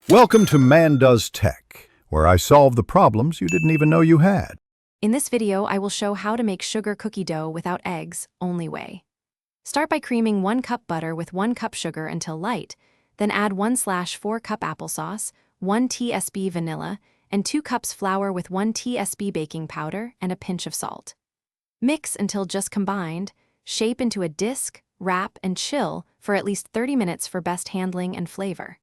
Welcome to Man Does Tech, where I solve the problems you didn't even know you had. In this video, I will show how to make sugar cookie dough without eggs, only way. Start by creaming 1 cup butter with 1 cup sugar until light, then add 1/4 cup applesauce, 1 tsp vanilla, and 2 cups flour with 1 tsp baking powder and a pinch of salt. Mix until just combined, shape into a disc, wrap, and chill for at least 30 minutes for best handling and flavor.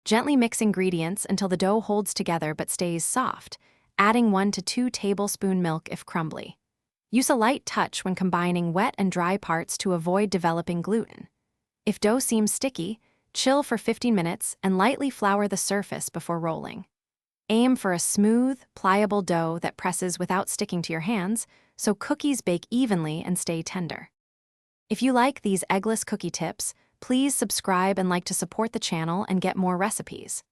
Gently mix ingredients until the dough holds together but stays soft, adding 1 to 2 tablespoons milk if crumbly. Use a light touch when combining wet and dry parts to avoid developing gluten. If dough seems sticky, chill for 15 minutes and lightly flour the surface before rolling. Aim for a smooth, pliable dough that presses without sticking to your hands, so cookies bake evenly and stay tender. If you like these eggless cookie tips, please subscribe and like to support the channel and get more recipes.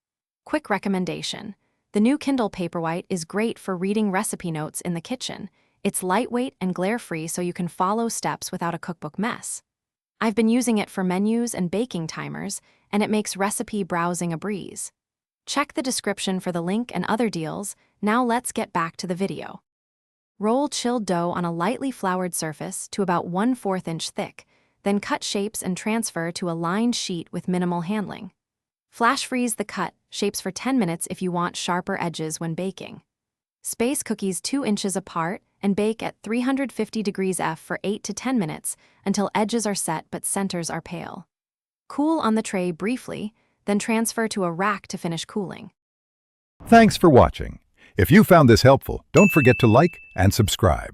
Quick recommendation: the new Kindle Paperwhite is great for reading recipe notes in the kitchen. It's lightweight and glare-free so you can follow steps without a cookbook mess. I've been using it for menus and baking timers, and it makes recipe browsing a breeze. Check the description for the link and other deals. Now let's get back to the video. Roll chilled dough on a lightly floured surface to about 1/4 inch thick, then cut shapes and transfer to a lined sheet with minimal handling. Flash freeze the cut shapes for 10 minutes if you want sharper edges when baking. Space cookies 2 inches apart and bake at 350 degrees F for 8 to 10 minutes until edges are set but centers are pale. Cool on the tray briefly, then transfer to a rack to finish cooling. Thanks for watching. If you found this helpful, don't forget to like and subscribe.